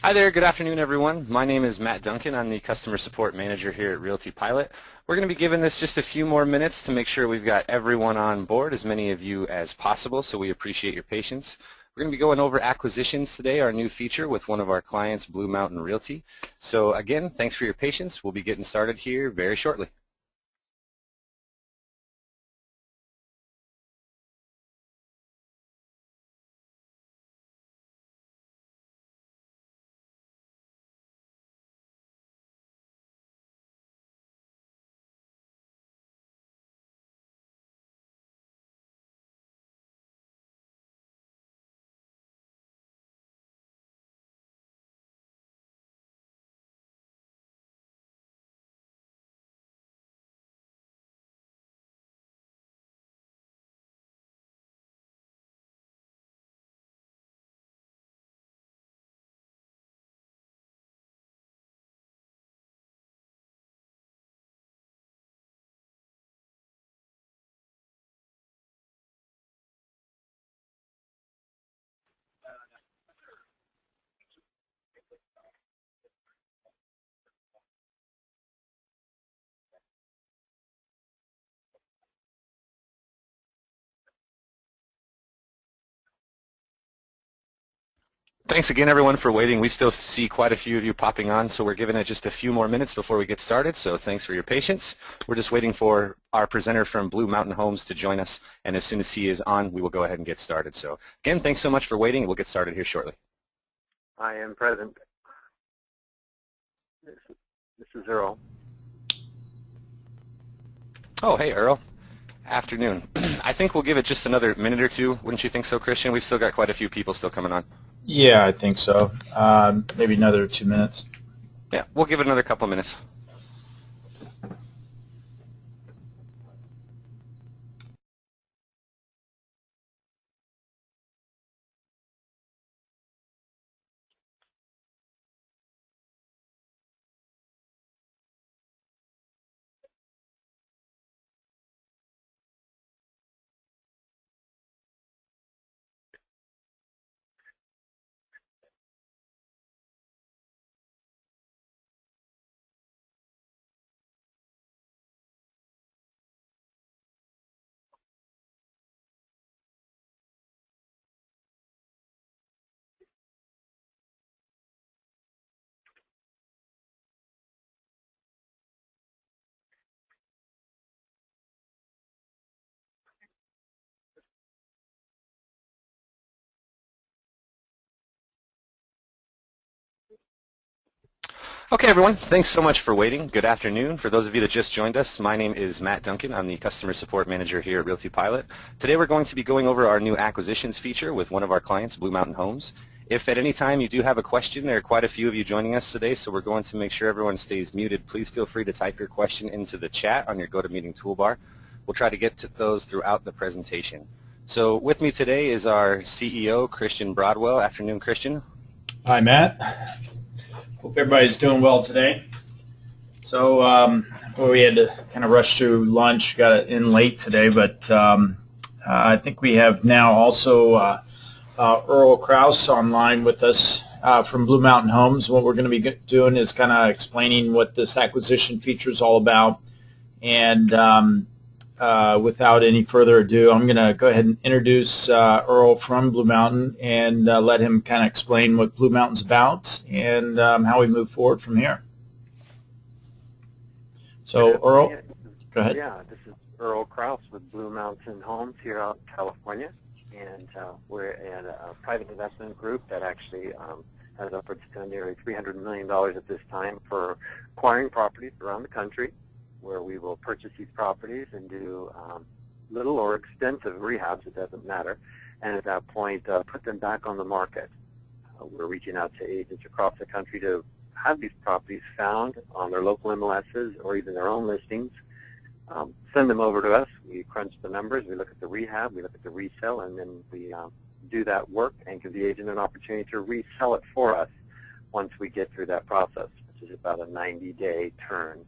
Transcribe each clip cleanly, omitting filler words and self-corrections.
Hi there, good afternoon everyone. My name is Matt Duncan. I'm the Customer Support Manager here at Realty Pilot. We're going to be giving this just a few more minutes to make sure we've got everyone on board, as many of you as possible, so we appreciate your patience. We're going to be going over acquisitions today, our new feature with one of our clients, Blue Mountain Realty. So again, thanks for your patience. We'll be getting started here very shortly. Thanks again everyone for waiting. We still see quite a few of you popping on, so we're giving it just a few more minutes before we get started, so thanks for your patience. We're just waiting for our presenter from Blue Mountain Homes to join us, and as soon as he is on, we will go ahead and get started. So again, thanks so much for waiting. We'll get started here shortly. I am present. This is Earl. Oh, hey Earl. Afternoon. I think we'll give it just another minute or two. Wouldn't you think so, Christian? We've still got quite a few people still coming on. Yeah, I think so. Maybe another 2 minutes. Yeah, we'll give it another couple minutes. Okay, everyone, thanks so much for waiting. Good afternoon. For those of you that just joined us, my name is Matt Duncan. I'm the Customer Support Manager here at Realty Pilot. Today we're going to be going over our new acquisitions feature with one of our clients, Blue Mountain Homes. If at any time you do have a question, there are quite a few of you joining us today, so we're going to make sure everyone stays muted. Please feel free to type your question into the chat on your GoToMeeting toolbar. We'll try to get to those throughout the presentation. So with me today is our CEO, Christian Broadwell. Afternoon, Christian. Hi, Matt. Hope everybody's doing well today. So we had to kind of rush through lunch, got in late today, but I think we have now also Earl Krause online with us from Blue Mountain Homes. What we're going to be doing is kind of explaining what this acquisition feature is all about. And without any further ado, I'm going to go ahead and introduce Earl from Blue Mountain and let him kind of explain what Blue Mountain's about and how we move forward from here. So, Earl, go ahead. Yeah, this is Earl Krause with Blue Mountain Homes here out in California, and we're a private investment group that actually has upwards to nearly $300 million at this time for acquiring properties around the country, where we will purchase these properties and do little or extensive rehabs, it doesn't matter, and at that point put them back on the market. We're reaching out to agents across the country to have these properties found on their local MLSs or even their own listings. Send them over to us. We crunch the numbers, we look at the rehab, we look at the resale, and then we do that work and give the agent an opportunity to resell it for us once we get through that process, which is about a 90-day turn.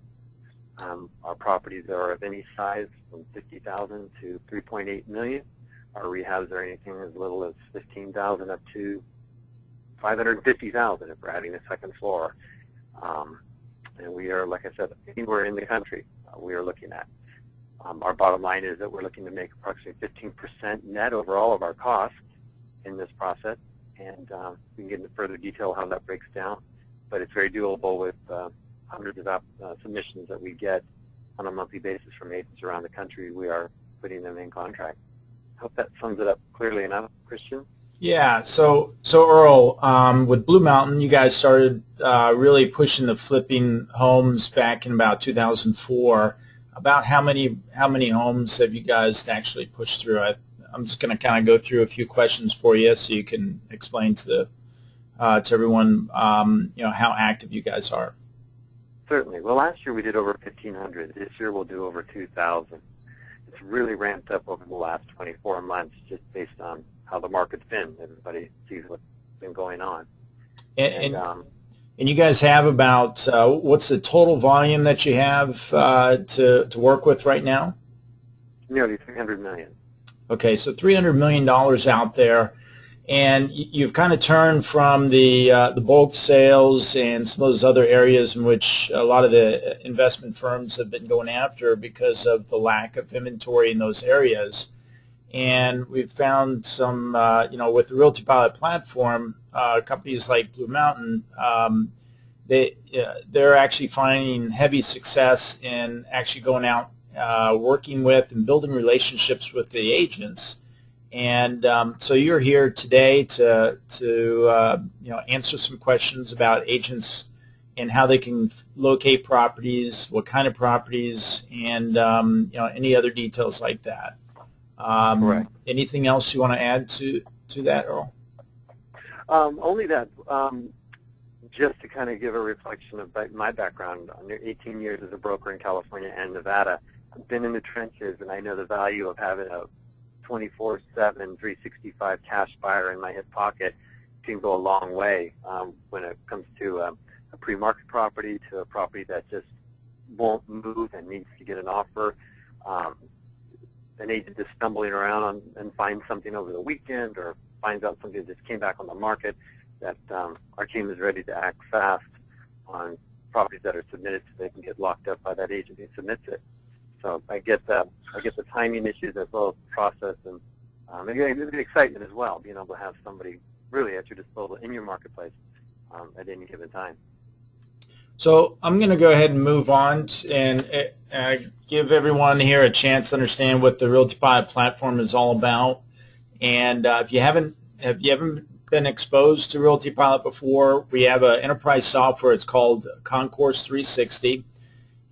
Our properties are of any size from $50,000 to $3.8 million. Our rehabs are anything as little as $15,000 up to $550,000 if we're adding a second floor. And we are, like I said, anywhere in the country we are looking at. Our bottom line is that we're looking to make approximately 15% net over all of our costs in this process, and we can get into further detail how that breaks down. But it's very doable with hundreds of submissions that we get on a monthly basis from agents around the country. We are putting them in contract. I hope that sums it up clearly enough, Christian. Yeah, so Earl, with Blue Mountain, you guys started really pushing the flipping homes back in about 2004. About how many homes have you guys actually pushed through? I'm just going to kind of go through a few questions for you so you can explain to everyone how active you guys are. Certainly. Well, last year we did over 1,500. This year we'll do over 2,000. It's really ramped up over the last 24 months just based on how the market's been. Everybody sees what's been going on. And you guys have about, what's the total volume that you have to work with right now? Nearly $300 million. Okay, so $300 million out there. And you've kind of turned from the bulk sales and some of those other areas in which a lot of the investment firms have been going after because of the lack of inventory in those areas. And we've found some, with the Realty Pilot platform, companies like Blue Mountain, they're actually finding heavy success in actually going out, working with and building relationships with the agents. And so you're here today to answer some questions about agents and how they can locate properties, what kind of properties, and any other details like that. Correct. Anything else you want to add to that, Earl? Only that, just to kind of give a reflection of my background, 18 years as a broker in California and Nevada, I've been in the trenches, and I know the value of having a 24/7, 365 cash buyer in my hip pocket can go a long way when it comes to a pre-market property to a property that just won't move and needs to get an offer. An agent just stumbling around and finds something over the weekend or finds out something that just came back on the market, that our team is ready to act fast on properties that are submitted so they can get locked up by that agent who submits it. So I get the timing issues as well as the process, and the excitement as well, being able to have somebody really at your disposal in your marketplace at any given time. So I'm going to go ahead and move on and give everyone here a chance to understand what the Realty Pilot platform is all about. And if you haven't been exposed to Realty Pilot before, we have an enterprise software. It's called Concourse 360.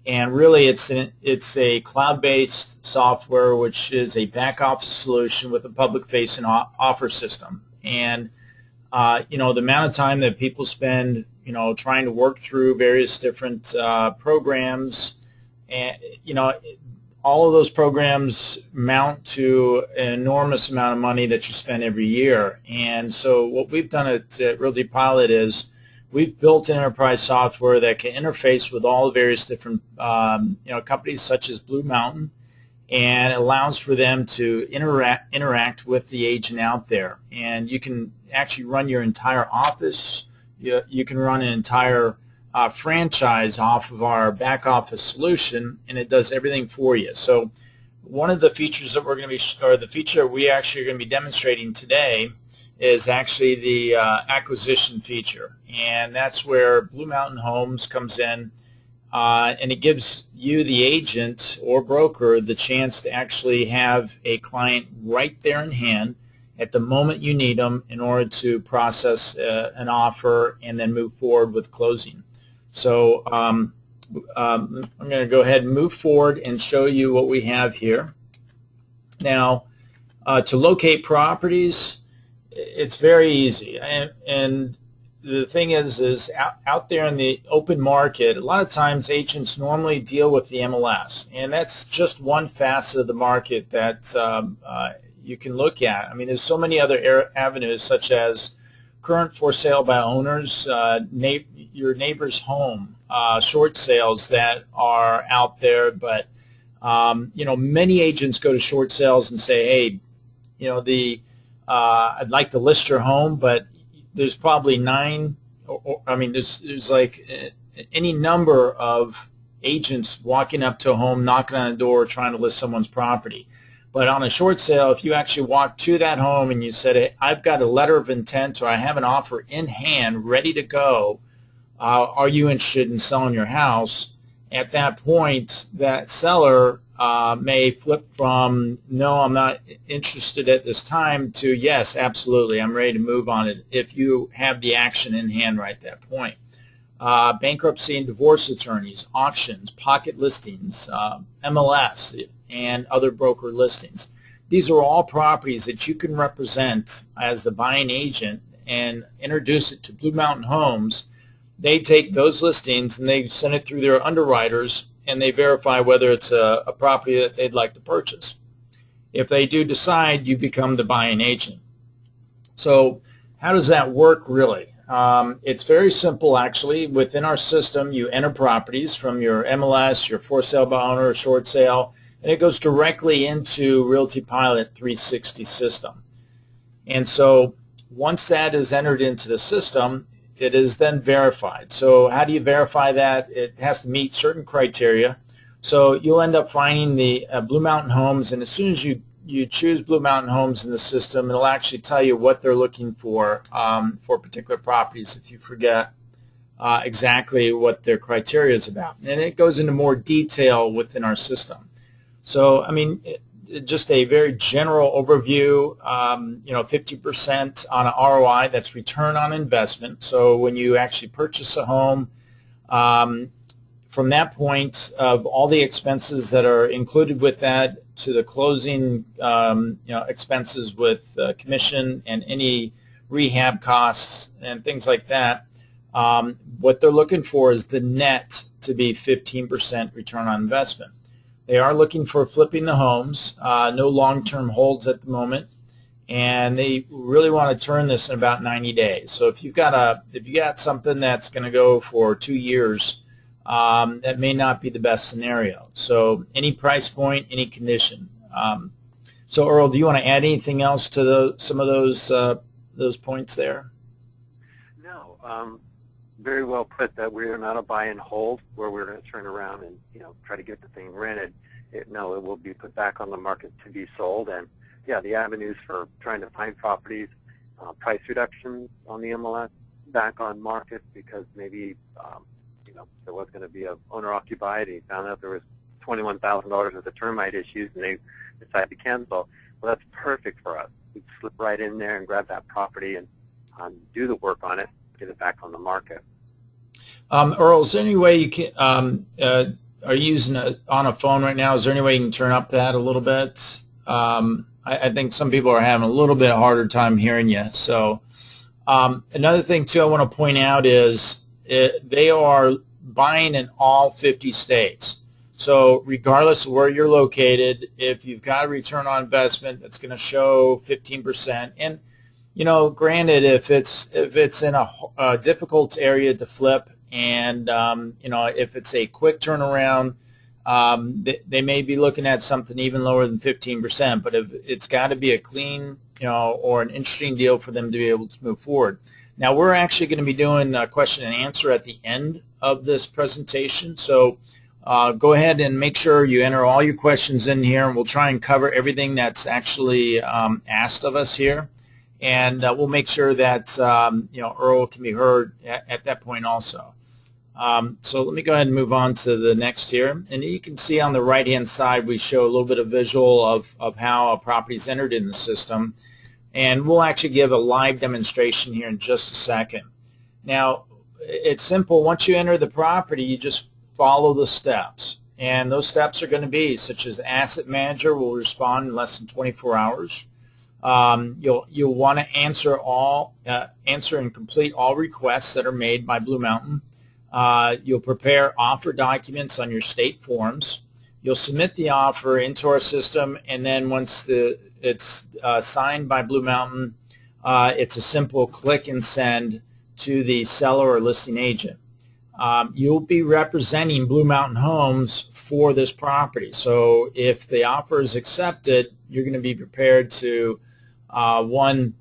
And really, it's a cloud-based software, which is a back-office solution with a public-facing offer system. And the amount of time that people spend, trying to work through various different programs, and all of those programs mount to an enormous amount of money that you spend every year. And so, what we've done at Realty Pilot is we've built an enterprise software that can interface with all the various different companies such as Blue Mountain, and it allows for them to interact with the agent out there. And you can actually run your entire office. You can run an entire franchise off of our back office solution, and it does everything for you. So one of the features that the feature we actually are going to be demonstrating today is actually the acquisition feature, and that's where Blue Mountain Homes comes in, and it gives you, the agent or broker, the chance to actually have a client right there in hand at the moment you need them in order to process an offer and then move forward with closing. So I'm going to go ahead and move forward and show you what we have here. Now, to locate properties, it's very easy, and the thing is out there in the open market, a lot of times agents normally deal with the MLS, and that's just one facet of the market that you can look at. I mean, there's so many other avenues, such as current for sale by owners, your neighbor's home, short sales that are out there, but many agents go to short sales and say, hey, I'd like to list your home, but there's probably there's like any number of agents walking up to a home, knocking on the door, trying to list someone's property. But on a short sale, if you actually walk to that home and you said, hey, I've got a letter of intent or I have an offer in hand ready to go, are you interested in selling your house? At that point, that seller may flip from, no, I'm not interested at this time, to yes, absolutely, I'm ready to move on it, if you have the action in hand right at that point. Bankruptcy and divorce attorneys, auctions, pocket listings, MLS, and other broker listings. These are all properties that you can represent as the buying agent and introduce it to Blue Mountain Homes. They take those listings and they send it through their underwriters and they verify whether it's a property that they'd like to purchase. If they do decide, you become the buying agent. So how does that work really? It's very simple actually. Within our system, you enter properties from your MLS, your for sale by owner, or short sale, and it goes directly into Realty Pilot 360 system. And so once that is entered into the system, it is then verified. So how do you verify that? It has to meet certain criteria. So you'll end up finding the Blue Mountain Homes, and as soon as you choose Blue Mountain Homes in the system, it'll actually tell you what they're looking for particular properties if you forget exactly what their criteria is about. And it goes into more detail within our system. So, I mean, just a very general overview, 50% on an ROI, that's return on investment. So when you actually purchase a home, from that point of all the expenses that are included with that to the closing, expenses with commission and any rehab costs and things like that, what they're looking for is the net to be 15% return on investment. They are looking for flipping the homes, no long-term holds at the moment, and they really want to turn this in about 90 days. So if you got something that's going to go for 2 years, that may not be the best scenario. So any price point, any condition. So Earl, do you want to add anything else to some of those points there? No. Very well put, that we are not a buy and hold where we're going to turn around and try to get the thing rented. It will be put back on the market to be sold. And yeah, the avenues for trying to find properties, price reductions on the MLS, back on market because maybe there was going to be a owner occupied and he found out there was $21,000 worth of termite issues and they decided to cancel. Well, that's perfect for us. We slip right in there and grab that property and do the work on it, get it back on the market. Earl, is there any way you can, are you using on a phone right now? Is there any way you can turn up that a little bit? I think some people are having a little bit harder time hearing you. So another thing, too, I want to point out is they are buying in all 50 states. So regardless of where you're located, if you've got a return on investment that's going to show 15%, and granted, if it's in a difficult area to flip, and if it's a quick turnaround, they may be looking at something even lower than 15%. But if it's got to be a clean, or an interesting deal for them to be able to move forward. Now we're actually going to be doing a question and answer at the end of this presentation. So go ahead and make sure you enter all your questions in here, and we'll try and cover everything that's actually asked of us here. And we'll make sure that Earl can be heard at that point also. So let me go ahead and move on to the next here. And you can see on the right-hand side we show a little bit of visual of how a property is entered in the system. And we'll actually give a live demonstration here in just a second. Now, it's simple. Once you enter the property, you just follow the steps. And those steps are going to be such as asset manager will respond in less than 24 hours. You'll want to answer and complete all requests that are made by Blue Mountain. You'll prepare offer documents on your state forms. You'll submit the offer into our system, and then once it's signed by Blue Mountain, it's a simple click and send to the seller or listing agent. You'll be representing Blue Mountain Homes for this property. So if the offer is accepted, you're going to be prepared to One,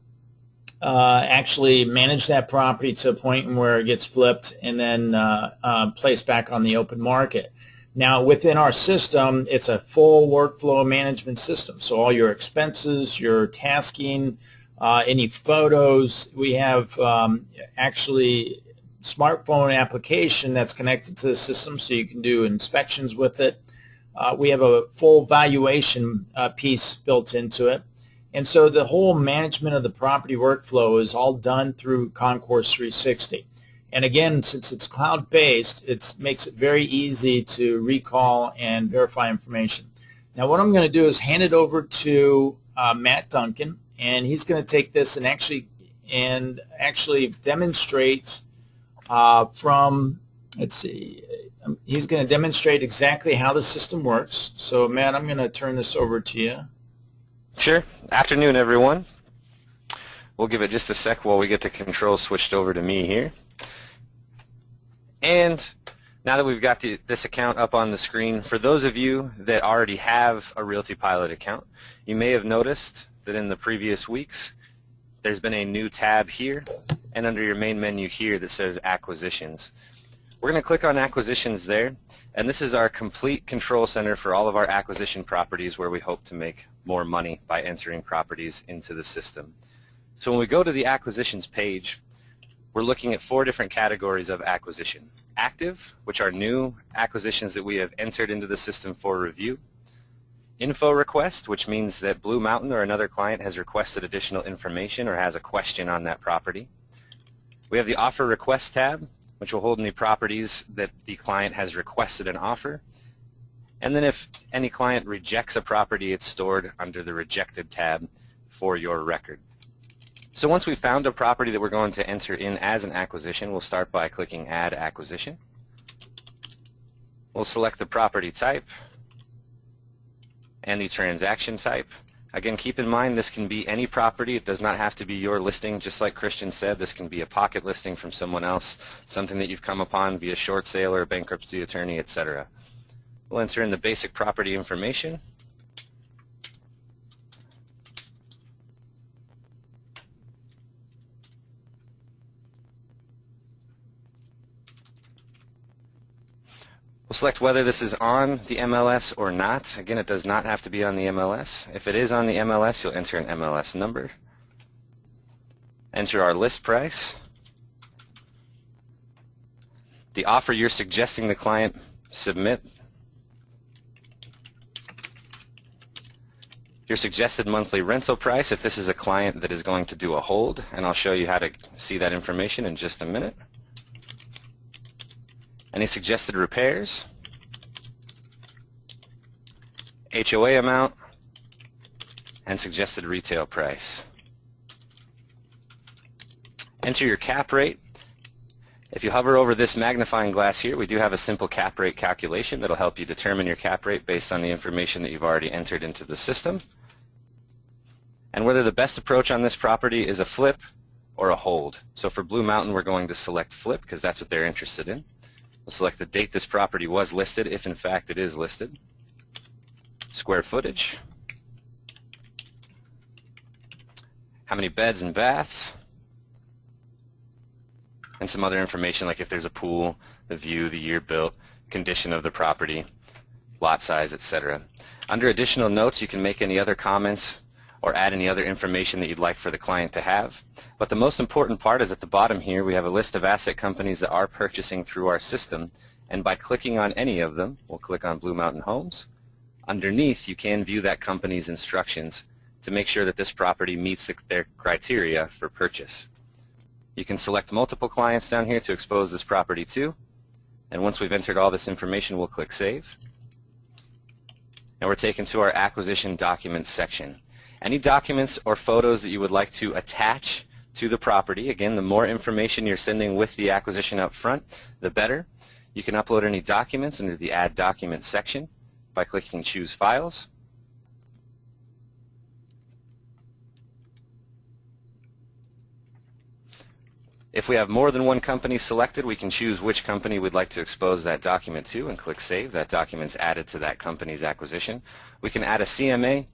actually manage that property to a point where it gets flipped and then placed back on the open market. Now, within our system, it's a full workflow management system. So all your expenses, your tasking, any photos, we have actually smartphone application that's connected to the system so you can do inspections with it. We have a full valuation piece built into it. And so the whole management of the property workflow is all done through Concourse 360. And again, since it's cloud-based, it makes it very easy to recall and verify information. Now what I'm going to do is hand it over to Matt Duncan, and he's going to take this and actually demonstrate from, let's see, he's going to demonstrate exactly how the system works. So Matt, I'm going to turn this over to you. Sure. Afternoon, everyone. We'll give it just a sec while we get the controls switched over to me here. And now that we've got this account up on the screen, for those of you that already have a Realty Pilot account, you may have noticed that in the previous weeks there's been a new tab here and under your main menu here that says Acquisitions. We're going to click on Acquisitions there, and this is our complete control center for all of our acquisition properties where we hope to make more money by entering properties into the system. So when we go to the Acquisitions page, we're looking at 4 different categories of acquisition. Active, which are new acquisitions that we have entered into the system for review. Info request, which means that Blue Mountain or another client has requested additional information or has a question on that property. We have the Offer Request tab, which will hold any properties that the client has requested an offer. And then if any client rejects a property, it's stored under the Rejected tab for your record. So once we've found a property that we're going to enter in as an acquisition, we'll start by clicking Add Acquisition. We'll select the property type and the transaction type. Again, keep in mind this can be any property. It does not have to be your listing. Just like Christian said, this can be a pocket listing from someone else, something that you've come upon via short sale or a bankruptcy attorney, etc. We'll enter in the basic property information. We'll select whether this is on the MLS or not. Again, it does not have to be on the MLS. If it is on the MLS, you'll enter an MLS number. Enter our list price. The offer you're suggesting the client submit. Your suggested monthly rental price if this is a client that is going to do a hold, and I'll show you how to see that information in just a minute. Any suggested repairs, HOA amount, and suggested retail price. Enter your cap rate. If you hover over this magnifying glass here, we do have a simple cap rate calculation that will help you determine your cap rate based on the information that you've already entered into the system. And whether the best approach on this property is a flip or a hold. So for Blue Mountain, we're going to select flip because that's what they're interested in. We'll select the date this property was listed, if in fact it is listed. Square footage. How many beds and baths. And some other information like if there's a pool, the view, the year built, condition of the property, lot size, etc. Under additional notes, you can make any other comments or add any other information that you'd like for the client to have. But the most important part is at the bottom here, we have a list of asset companies that are purchasing through our system. And by clicking on any of them, we'll click on Blue Mountain Homes. Underneath, you can view that company's instructions to make sure that this property meets their criteria for purchase. You can select multiple clients down here to expose this property to. And once we've entered all this information, we'll click Save. And we're taken to our Acquisition Documents section. Any documents or photos that you would like to attach to the property, again, the more information you're sending with the acquisition up front, the better. You can upload any documents into the Add Documents section by clicking Choose Files. If we have more than one company selected, we can choose which company we'd like to expose that document to and click Save. That document's added to that company's acquisition. We can add a CMA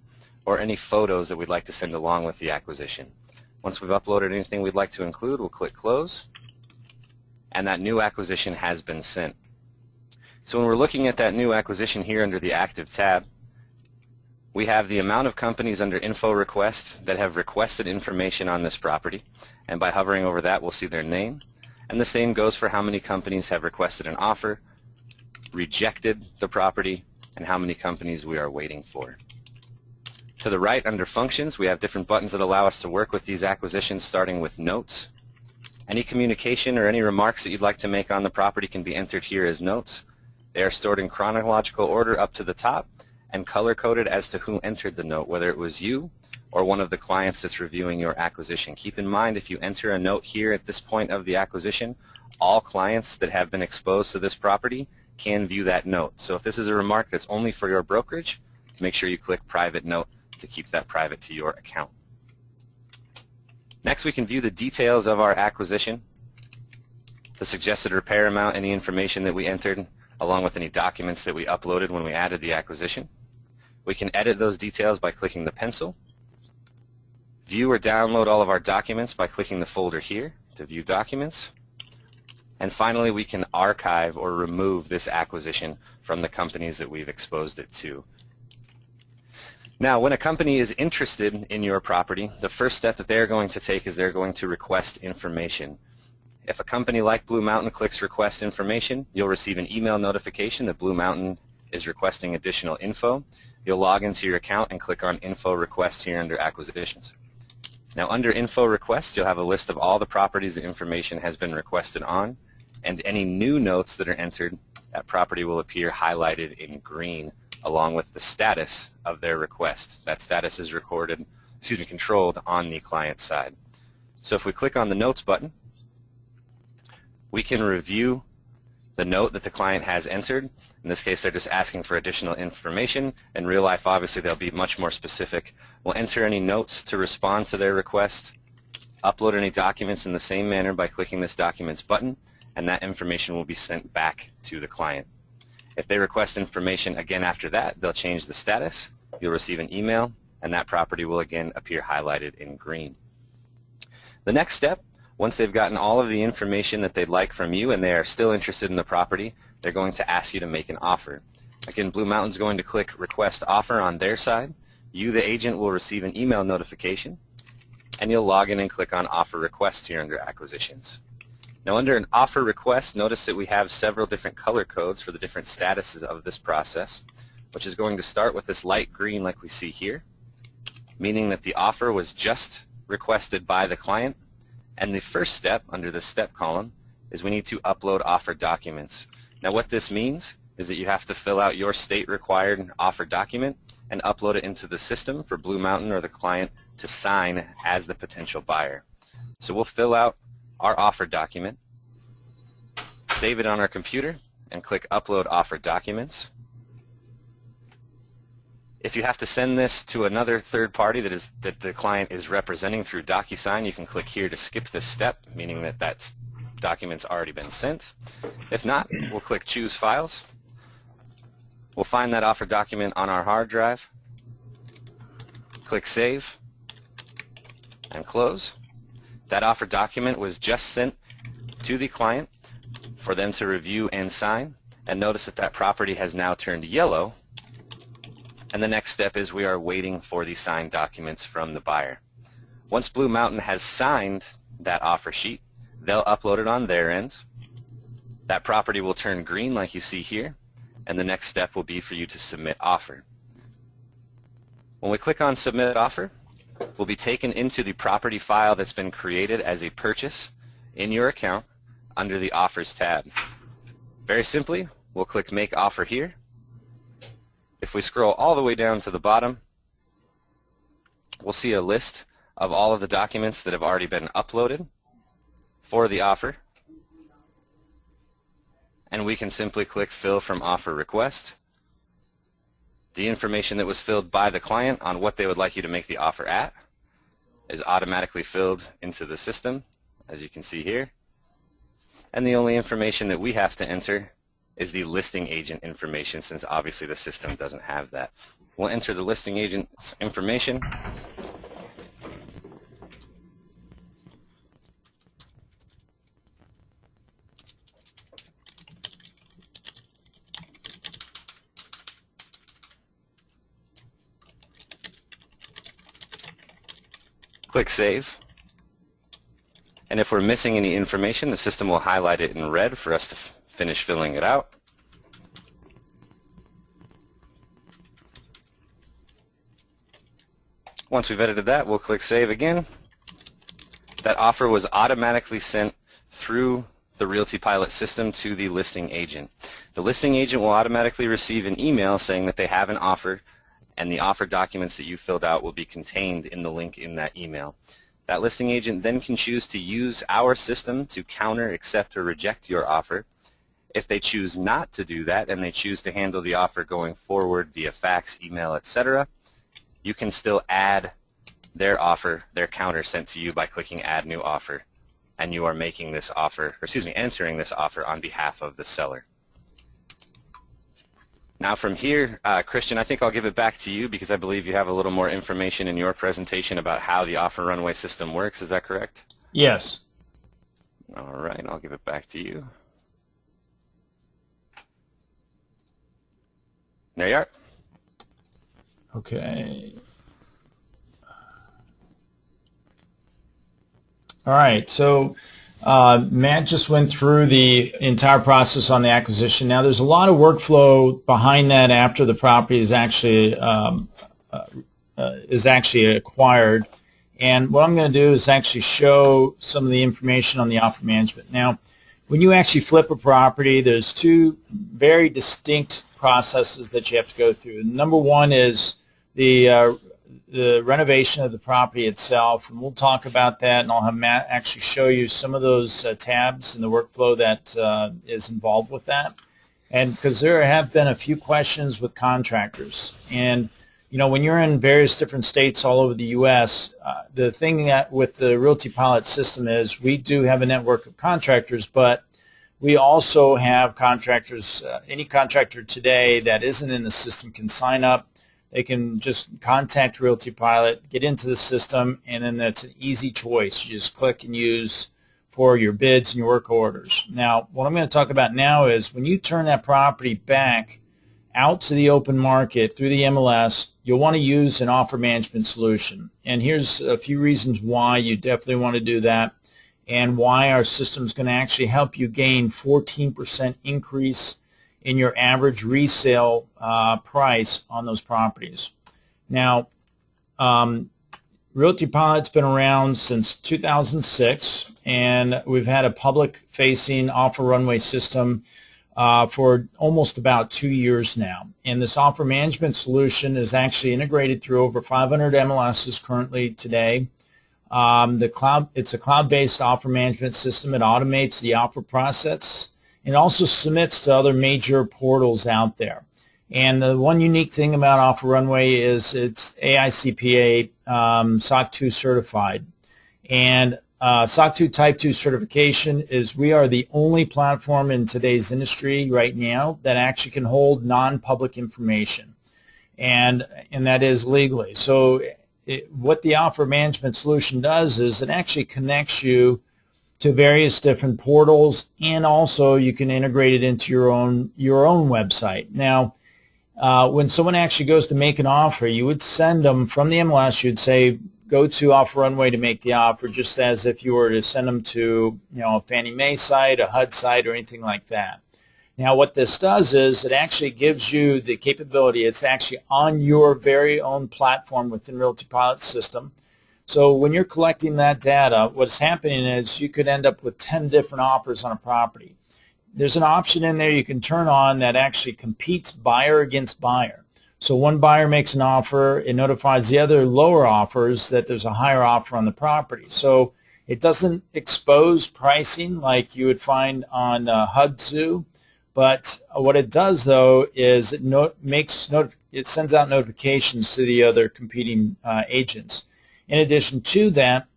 or any photos that we'd like to send along with the acquisition. Once we've uploaded anything we'd like to include, we'll click Close, and that new acquisition has been sent. So when we're looking at that new acquisition here under the Active tab, we have the amount of companies under Info Request that have requested information on this property, and by hovering over that we'll see their name. And the same goes for how many companies have requested an offer, rejected the property, and how many companies we are waiting for. To the right under Functions, we have different buttons that allow us to work with these acquisitions, starting with Notes. Any communication or any remarks that you'd like to make on the property can be entered here as notes. They are stored in chronological order up to the top and color-coded as to who entered the note, whether it was you or one of the clients that's reviewing your acquisition. Keep in mind, if you enter a note here at this point of the acquisition, all clients that have been exposed to this property can view that note. So if this is a remark that's only for your brokerage, make sure you click Private Note to keep that private to your account. Next, we can view the details of our acquisition, the suggested repair amount, any information that we entered, along with any documents that we uploaded when we added the acquisition. We can edit those details by clicking the pencil, view or download all of our documents by clicking the folder here to view documents, and finally we can archive or remove this acquisition from the companies that we've exposed it to. Now, when a company is interested in your property, the first step that they're going to take is they're going to request information. If a company like Blue Mountain clicks Request Information, you'll receive an email notification that Blue Mountain is requesting additional info. You'll log into your account and click on Info Request here under Acquisitions. Now, under Info Request, you'll have a list of all the properties the information has been requested on, and any new notes that are entered, that property will appear highlighted in green along with the status of their request. That status is controlled on the client side. So if we click on the Notes button, we can review the note that the client has entered. In this case, they're just asking for additional information. In real life, obviously, they'll be much more specific. We'll enter any notes to respond to their request, upload any documents in the same manner by clicking this Documents button, and that information will be sent back to the client. If they request information again after that, they'll change the status. You'll receive an email, and that property will again appear highlighted in green. The next step, once they've gotten all of the information that they'd like from you and they are still interested in the property, they're going to ask you to make an offer. Again, Blue Mountain's going to click Request Offer on their side. You, the agent, will receive an email notification, and you'll log in and click on Offer Request here under Acquisitions. Now, under an offer request, notice that we have several different color codes for the different statuses of this process, which is going to start with this light green like we see here, meaning that the offer was just requested by the client. And the first step under the step column is we need to upload offer documents. Now, what this means is that you have to fill out your state-required offer document and upload it into the system for Blue Mountain or the client to sign as the potential buyer. So we'll fill out our offer document, save it on our computer, and click Upload Offer Documents. If you have to send this to another third party that the client is representing through DocuSign, you can click here to skip this step, meaning that that document's already been sent. If not, we'll click Choose Files. We'll find that offer document on our hard drive, click Save, and Close. That offer document was just sent to the client for them to review and sign, and notice that that property has now turned yellow, and the next step is we are waiting for the signed documents from the buyer. Once Blue Mountain has signed that offer sheet, they'll upload it on their end. That property will turn green like you see here, and the next step will be for you to submit offer. When we click on Submit Offer, we'll be taken into the property file that's been created as a purchase in your account under the Offers tab. Very simply, we'll click Make Offer here. If we scroll all the way down to the bottom, we'll see a list of all of the documents that have already been uploaded for the offer, and we can simply click Fill from Offer Request. The information that was filled by the client on what they would like you to make the offer at is automatically filled into the system, as you can see here. And the only information that we have to enter is the listing agent information, since obviously the system doesn't have that. We'll enter the listing agent's information. Click Save. And if we're missing any information, the system will highlight it in red for us to finish filling it out. Once we've edited that, we'll click Save again. That offer was automatically sent through the Realty Pilot system to the listing agent. The listing agent will automatically receive an email saying that they have an offer, and the offer documents that you filled out will be contained in the link in that email. That listing agent then can choose to use our system to counter, accept, or reject your offer. If they choose not to do that and they choose to handle the offer going forward via fax, email, etc., you can still add their offer, their counter sent to you by clicking Add New Offer, and you are making this offer, or excuse me, entering this offer on behalf of the seller. Now from here, Christian, I think I'll give it back to you because I believe you have a little more information in your presentation about how the offer runway system works. Is that correct? Yes. All right, I'll give it back to you. There you are. Okay. All right, so Matt just went through the entire process on the acquisition. Now, there's a lot of workflow behind that after the property is actually acquired. And what I'm going to do is actually show some of the information on the offer management. Now, when you actually flip a property, there's two very distinct processes that you have to go through. Number one is the renovation of the property itself, and we'll talk about that, and I'll have Matt actually show you some of those tabs in the workflow that is involved with that. And because there have been a few questions with contractors, and you know, when you're in various different states all over the U.S., the thing that with the Realty Pilot system is we do have a network of contractors, but we also have contractors. Any contractor today that isn't in the system can sign up. They can just contact Realty Pilot, get into the system, and then that's an easy choice. You just click and use for your bids and your work orders. Now, what I'm going to talk about now is when you turn that property back out to the open market through the MLS, you'll want to use an offer management solution. And here's a few reasons why you definitely want to do that and why our system is going to actually help you gain 14% increase in your average resale price on those properties. Now, Realty Pilot's been around since 2006, and we've had a public-facing offer runway system for almost about 2 years now. And this offer management solution is actually integrated through over 500 MLSs currently today. It's a cloud-based offer management system. It automates the offer process. It also submits to other major portals out there. And the one unique thing about Offer Runway is it's AICPA SOC 2 certified. And SOC 2 Type 2 certification is we are the only platform in today's industry right now that actually can hold non-public information, and that is legally. So what the offer management solution does is it actually connects you to various different portals, and also you can integrate it into your own website. Now, when someone actually goes to make an offer, you would send them from the MLS. You'd say, go to Offer Runway to make the offer, just as if you were to send them to, you know, a Fannie Mae site, a HUD site, or anything like that. Now, what this does is it actually gives you the capability. It's actually on your very own platform within Realty Pilot system. So when you're collecting that data, what's happening is you could end up with 10 different offers on a property. There's an option in there you can turn on that actually competes buyer against buyer. So one buyer makes an offer, it notifies the other lower offers that there's a higher offer on the property. So it doesn't expose pricing like you would find on HUD, but what it does though is it sends out notifications to the other competing agents. In addition to that,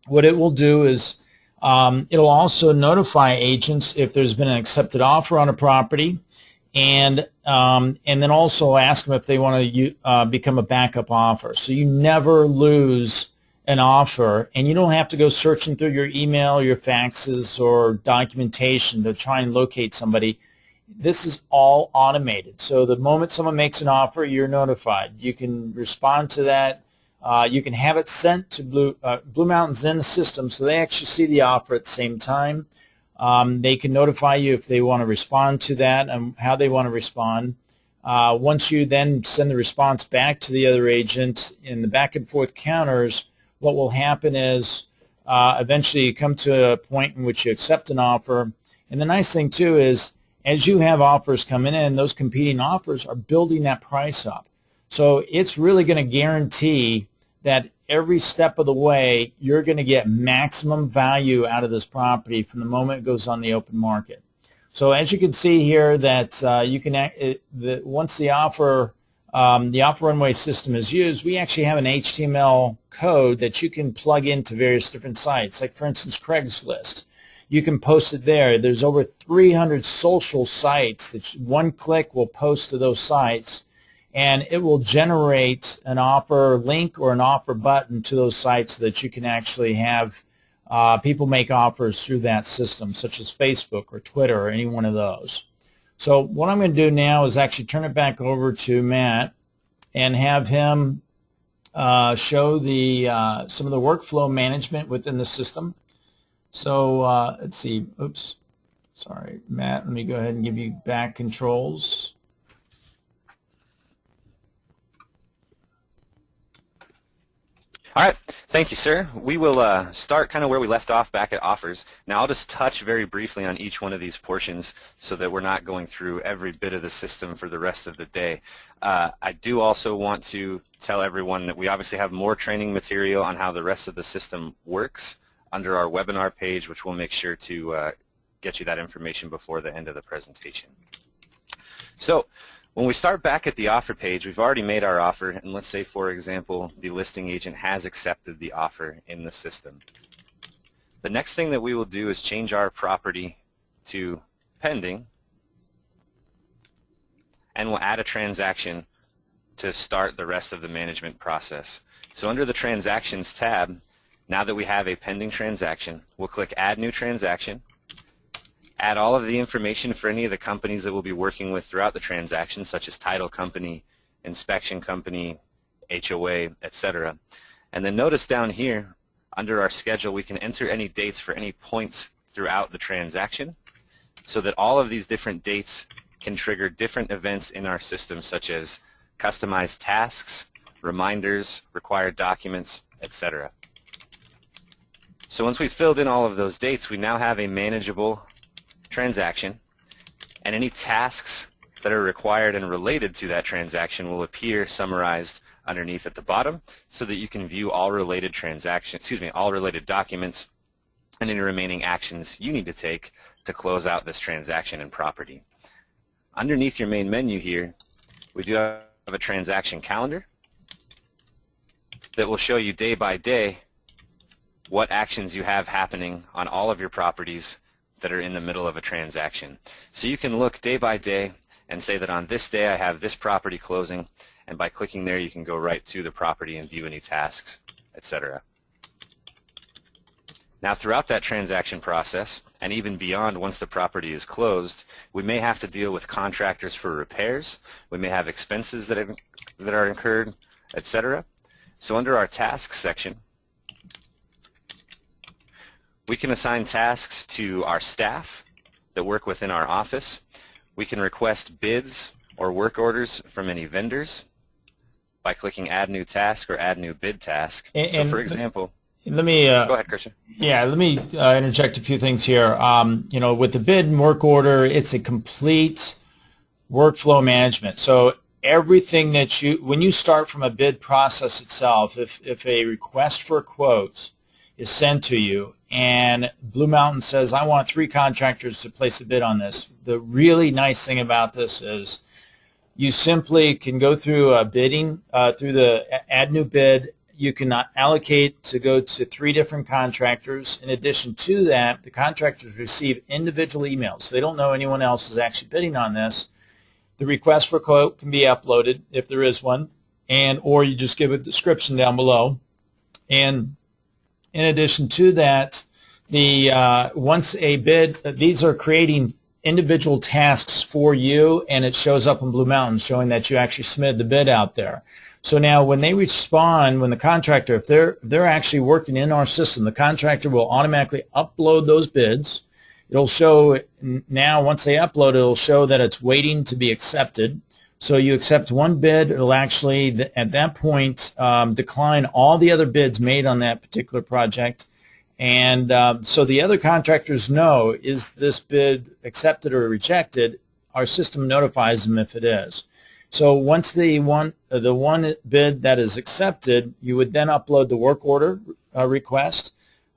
what it will do is It'll also notify agents if there's been an accepted offer on a property, and then also ask them if they want to become a backup offer. So you never lose an offer, and you don't have to go searching through your email, your faxes, or documentation to try and locate somebody. This is all automated. So the moment someone makes an offer, you're notified. You can respond to that. You can have it sent to Blue Mountain's in the system, so they actually see the offer at the same time. They can notify you if they want to respond to that and how they want to respond. Once you then send the response back to the other agent in the back and forth counters, what will happen is eventually you come to a point in which you accept an offer. And the nice thing, too, is as you have offers coming in, those competing offers are building that price up. So it's really going to guarantee that every step of the way you're going to get maximum value out of this property from the moment it goes on the open market. So as you can see here, that you can once the offer runway system is used, we actually have an HTML code that you can plug into various different sites, like for instance Craigslist. You can post it there. There's over 300 social sites that one click will post to those sites, and it will generate an offer link or an offer button to those sites so that you can actually have people make offers through that system, such as Facebook or Twitter or any one of those. So what I'm going to do now is actually turn it back over to Matt and have him show some of the workflow management within the system. So let's see. Oops. Sorry, Matt. Let me go ahead and give you back controls. All right, thank you, sir. We will start kind of where we left off back at offers. Now I'll just touch very briefly on each one of these portions so that we're not going through every bit of the system for the rest of the day. I do also want to tell everyone that we obviously have more training material on how the rest of the system works under our webinar page, which we'll make sure to get you that information before the end of the presentation. So when we start back at the offer page, we've already made our offer, and let's say, for example, the listing agent has accepted the offer in the system. The next thing that we will do is change our property to pending, and we'll add a transaction to start the rest of the management process. So under the Transactions tab, now that we have a pending transaction, we'll click Add New Transaction, add all of the information for any of the companies that we'll be working with throughout the transaction, such as title company, inspection company, HOA, etc. And then notice down here, under our schedule, we can enter any dates for any points throughout the transaction so that all of these different dates can trigger different events in our system, such as customized tasks, reminders, required documents, etc. So once we've filled in all of those dates, we now have a manageable transaction, and any tasks that are required and related to that transaction will appear summarized underneath at the bottom so that you can view all related all related documents and any remaining actions you need to take to close out this transaction and property. Underneath your main menu here, we do have a transaction calendar that will show you day by day what actions you have happening on all of your properties that are in the middle of a transaction. So you can look day by day and say that on this day I have this property closing, and by clicking there you can go right to the property and view any tasks, etc. Now throughout that transaction process, and even beyond once the property is closed, we may have to deal with contractors for repairs, we may have expenses that are incurred, etc. So under our tasks section, we can assign tasks to our staff that work within our office. We can request bids or work orders from any vendors by clicking Add New Task or Add New Bid Task. So for example, let me go ahead, Christian. Yeah, let me interject a few things here. With the bid and work order, it's a complete workflow management. So everything that when you start from a bid process itself, if a request for quotes is sent to you and Blue Mountain says, I want 3 contractors to place a bid on this, the really nice thing about this is you simply can go through bidding, through the Add New Bid. you can allocate to go to 3 different contractors. In addition to that, the contractors receive individual emails. So they don't know anyone else is actually bidding on this. The request for quote can be uploaded if there is one, or you just give a description down below. And in addition to that, once a bid, these are creating individual tasks for you, and it shows up in Blue Mountain showing that you actually submitted the bid out there. So now when they respond, when the contractor, if they're actually working in our system, the contractor will automatically upload those bids. It'll show now, once they upload it, it'll show that it's waiting to be accepted. So you accept one bid, it'll actually at that point decline all the other bids made on that particular project. And so the other contractors know, is this bid accepted or rejected? Our system notifies them if it is. So once the one bid that is accepted, you would then upload the work order request.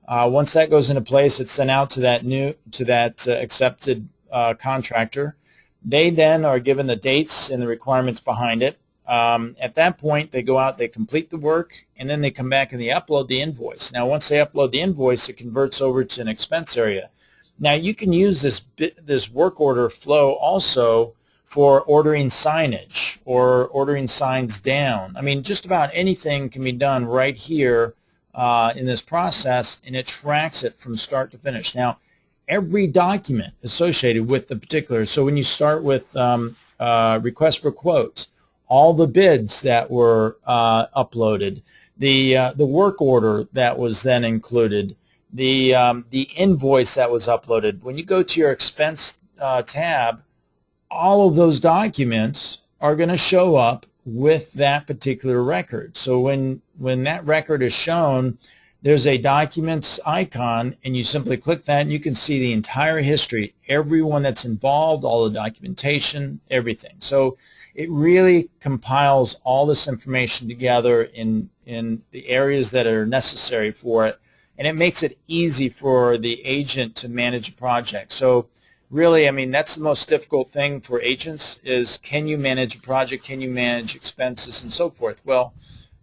Once that goes into place, it's sent out to that accepted contractor. They then are given the dates and the requirements behind it. At that point, they go out, they complete the work, and then they come back and they upload the invoice. Now, once they upload the invoice, it converts over to an expense area. Now, you can use this work order flow also for ordering signage or ordering signs down. I mean, just about anything can be done right here in this process, and it tracks it from start to finish. Now, every document associated with the particular, so when you start with request for quotes, all the bids that were uploaded, the work order that was then included, the invoice that was uploaded. When you go to your expense tab, all of those documents are going to show up with that particular record. So when that record is shown, there's a documents icon, and you simply click that, and you can see the entire history, everyone that's involved, all the documentation, everything. So it really compiles all this information together in the areas that are necessary for it, and it makes it easy for the agent to manage a project. So really, I mean, that's the most difficult thing for agents is, can you manage a project, can you manage expenses and so forth? Well,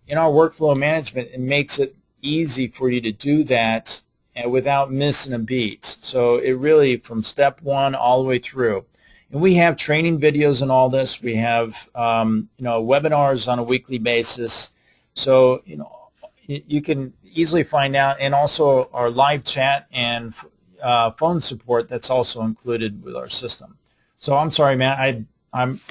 in our workflow management, it makes it easy for you to do that without missing a beat. So it really, from step one all the way through. And we have training videos on all this. We have webinars on a weekly basis. So you can easily find out, and also our live chat and phone support that's also included with our system. So I'm sorry, Matt.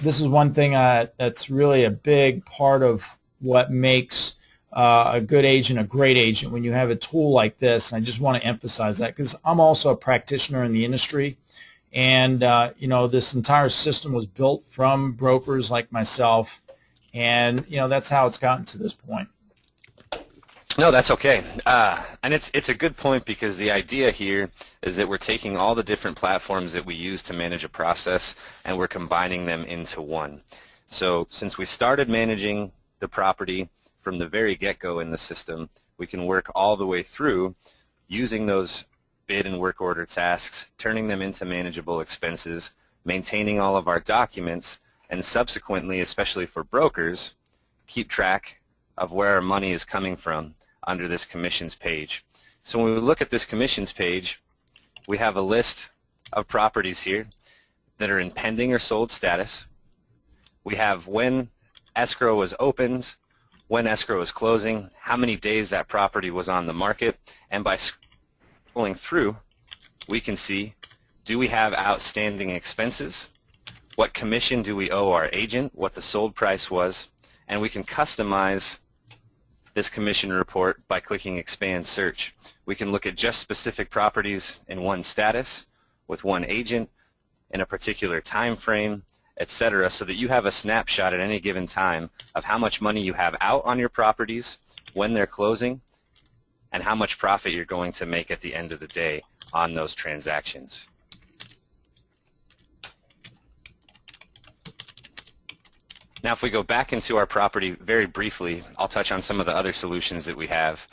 This is one thing that's really a big part of what makes a good agent a great agent, when you have a tool like this. And I just want to emphasize that because I'm also a practitioner in the industry. And, this entire system was built from brokers like myself. And, that's how it's gotten to this point. No, that's okay. And it's a good point, because the idea here is that we're taking all the different platforms that we use to manage a process, and we're combining them into one. So since we started managing the property from the very get-go in the system, we can work all the way through using those bid and work order tasks, turning them into manageable expenses, maintaining all of our documents, and subsequently, especially for brokers, keep track of where our money is coming from under this commissions page. So when we look at this commissions page, we have a list of properties here that are in pending or sold status. We have when escrow was opened, when escrow was closing, how many days that property was on the market, and by scrolling through, we can see, do we have outstanding expenses, what commission do we owe our agent, what the sold price was, and we can customize this commission report by clicking Expand Search. We can look at just specific properties in one status, with one agent, in a particular time frame, etc., so that you have a snapshot at any given time of how much money you have out on your properties, when they're closing, and how much profit you're going to make at the end of the day on those transactions. Now, if we go back into our property very briefly, I'll touch on some of the other solutions that we have.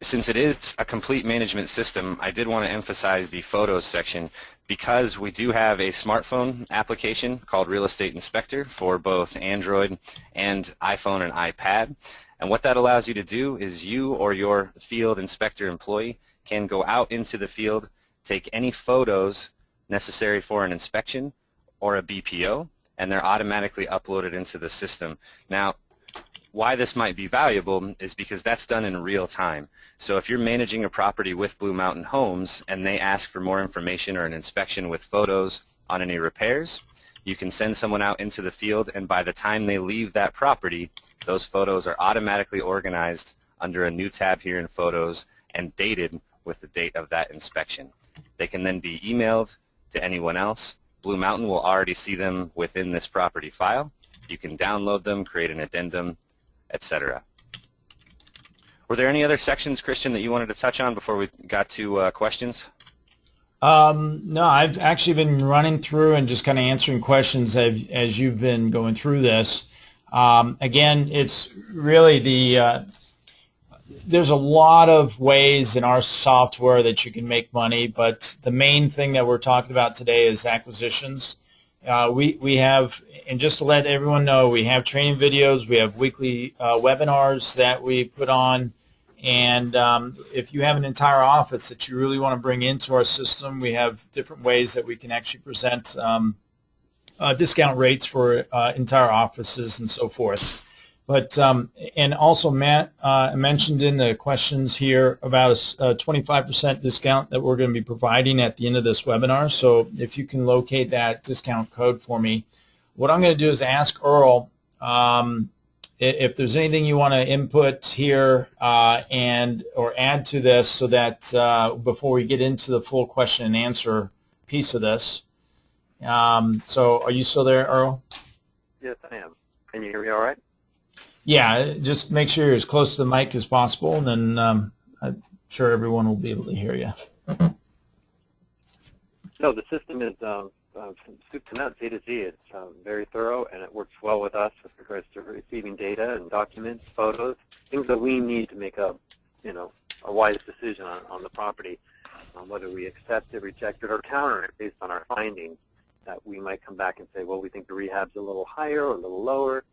Since it is a complete management system, I did want to emphasize the photos section, because we do have a smartphone application called Real Estate Inspector for both Android and iPhone and iPad. And what that allows you to do is you or your field inspector employee can go out into the field, take any photos necessary for an inspection or a BPO, and they're automatically uploaded into the system. Now, why this might be valuable is because that's done in real time. So if you're managing a property with Blue Mountain Homes and they ask for more information or an inspection with photos on any repairs, you can send someone out into the field, and by the time they leave that property, those photos are automatically organized under a new tab here in Photos and dated with the date of that inspection. They can then be emailed to anyone else. Blue Mountain will already see them within this property file. You can download them, create an addendum, etc. Were there any other sections, Christian, that you wanted to touch on before we got to questions? No, I've actually been running through and just kind of answering questions as you've been going through this. Again, it's really there's a lot of ways in our software that you can make money, but the main thing that we're talking about today is acquisitions. We have, and just to let everyone know, we have training videos, we have weekly webinars that we put on, and if you have an entire office that you really want to bring into our system, we have different ways that we can actually present discount rates for entire offices and so forth. But and also Matt mentioned in the questions here about a 25% discount that we're going to be providing at the end of this webinar. So if you can locate that discount code for me, what I'm going to do is ask Earl if there's anything you want to input here or add to this, so that before we get into the full question and answer piece of this. So are you still there, Earl? Yes, I am. Can you hear me all right? Yeah, just make sure you're as close to the mic as possible, and then I'm sure everyone will be able to hear you. No, the system is soup to nuts, A to Z. It's very thorough, and it works well with us with regards to receiving data and documents, photos, things that we need to make a wise decision on the property, whether we accept it, reject it, or counter it based on our findings. That we might come back and say, well, we think the rehab's a little higher or a little lower,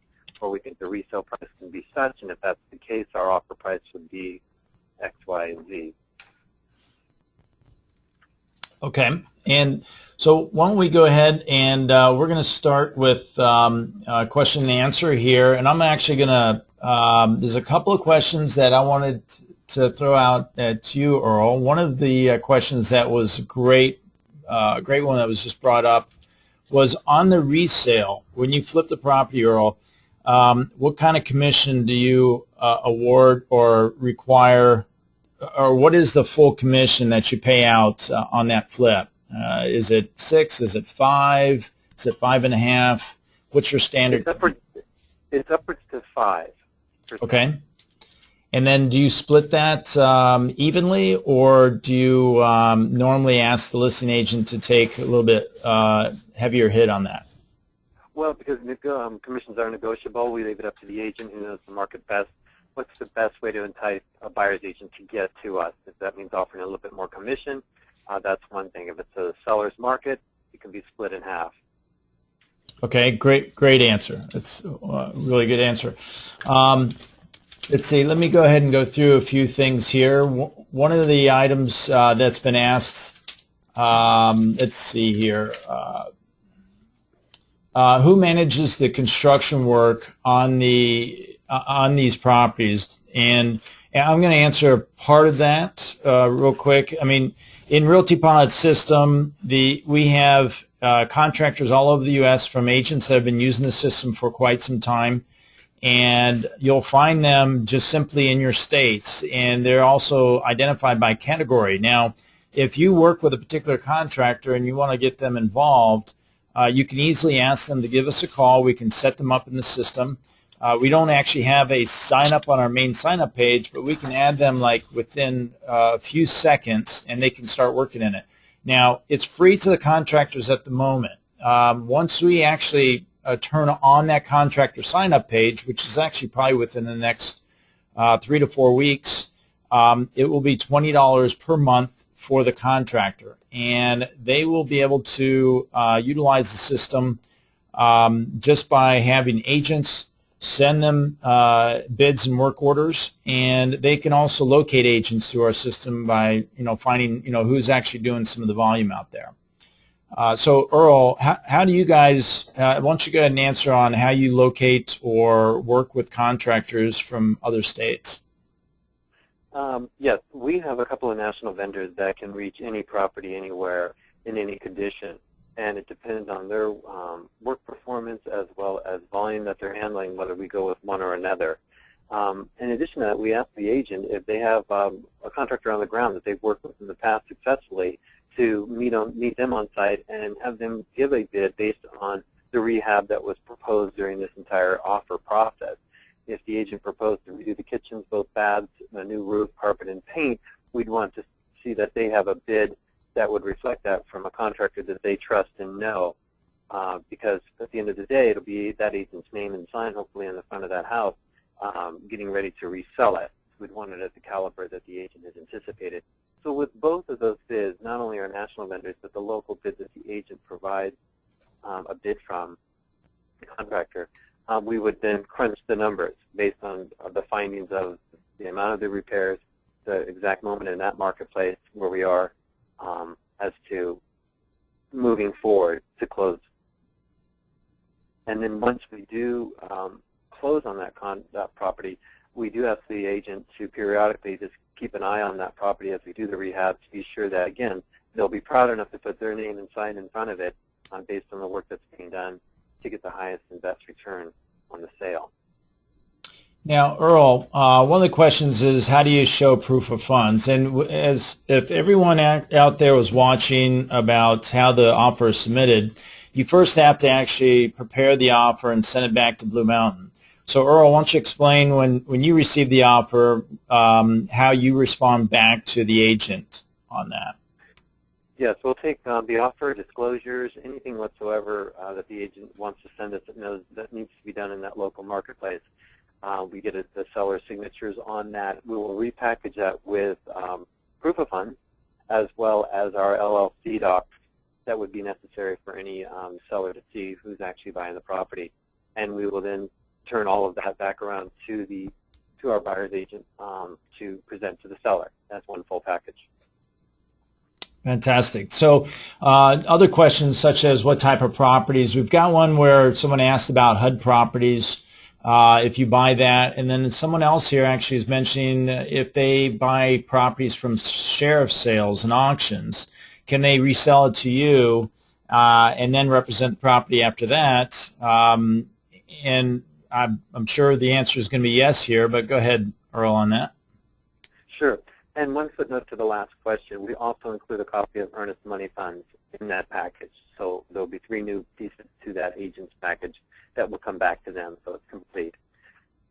or we think the resale price can be such, and if that's the case, our offer price would be X, Y, and Z. Okay, and so why don't we go ahead and we're going to start with question and answer here, and I'm actually going to, there's a couple of questions that I wanted to throw out at you, Earl. One of the questions that was a great one that was just brought up was on the resale. When you flip the property, Earl, what kind of commission do you award or require, or what is the full commission that you pay out on that flip? Is it 6? Is it 5? Is it 5.5? What's your standard? It's upwards to 5%. Okay. And then do you split that evenly, or do you normally ask the listing agent to take a little bit heavier hit on that? Well, because commissions are negotiable, we leave it up to the agent who knows the market best. What's the best way to entice a buyer's agent to get to us? If that means offering a little bit more commission, that's one thing. If it's a seller's market, it can be split in half. Okay, great answer. That's a really good answer. Let's see, let me go ahead and go through a few things here. One of the items that's been asked, let's see here, who manages the construction work on these properties? And I'm going to answer part of that real quick. I mean, in Realty Pilot's system, we have contractors all over the U.S. from agents that have been using the system for quite some time. And you'll find them just simply in your states, and they're also identified by category. Now, if you work with a particular contractor and you want to get them involved, you can easily ask them to give us a call. We can set them up in the system. We don't actually have a sign-up on our main sign-up page, but we can add them like within a few seconds, and they can start working in it. Now, it's free to the contractors at the moment. Once we actually turn on that contractor sign-up page, which is actually probably within the next 3 to 4 weeks, it will be $20 per month for the contractor, and they will be able to utilize the system just by having agents send them bids and work orders, and they can also locate agents through our system by finding who's actually doing some of the volume out there. So Earl, how do you guys, why don't you go ahead and answer on how you locate or work with contractors from other states? Yes, we have a couple of national vendors that can reach any property anywhere in any condition, and it depends on their work performance as well as volume that they're handling, whether we go with one or another. In addition to that, we ask the agent if they have a contractor on the ground that they've worked with in the past successfully to meet them on site and have them give a bid based on the rehab that was proposed during this entire offer process. If the agent proposed to redo the kitchens, both baths, a new roof, carpet, and paint, we'd want to see that they have a bid that would reflect that from a contractor that they trust and know, because at the end of the day, it'll be that agent's name and sign, hopefully, on the front of that house, getting ready to resell it. We'd want it at the caliber that the agent has anticipated. So with both of those bids, not only our national vendors, but the local bids that the agent provides a bid from the contractor, we would then crunch the numbers based on the findings of the amount of the repairs, the exact moment in that marketplace where we are, as to moving forward to close. And then once we do close on that property, we do ask the agent to periodically just keep an eye on that property as we do the rehab to be sure that, again, they'll be proud enough to put their name and sign in front of it based on the work that's being done to get the highest and best return on the sale. Now, Earl, one of the questions is, how do you show proof of funds? And as if everyone out there was watching about how the offer is submitted, you first have to actually prepare the offer and send it back to Blue Mountain. So, Earl, why don't you explain when you receive the offer, how you respond back to the agent on that? Yes, we'll take the offer, disclosures, anything whatsoever that the agent wants to send us that knows that needs to be done in that local marketplace. We get the seller's signatures on that. We will repackage that with proof of funds as well as our LLC docs that would be necessary for any seller to see who's actually buying the property. And we will then turn all of that back around to our buyer's agent to present to the seller. That's one full package. Fantastic. So other questions such as what type of properties. We've got one where someone asked about HUD properties, if you buy that. And then someone else here actually is mentioning if they buy properties from sheriff sales and auctions, can they resell it to you and then represent the property after that? And I'm sure the answer is going to be yes here, but go ahead, Earl, on that. Sure. And one footnote to the last question, we also include a copy of earnest money funds in that package. So there'll be 3 new pieces to that agent's package that will come back to them, so it's complete.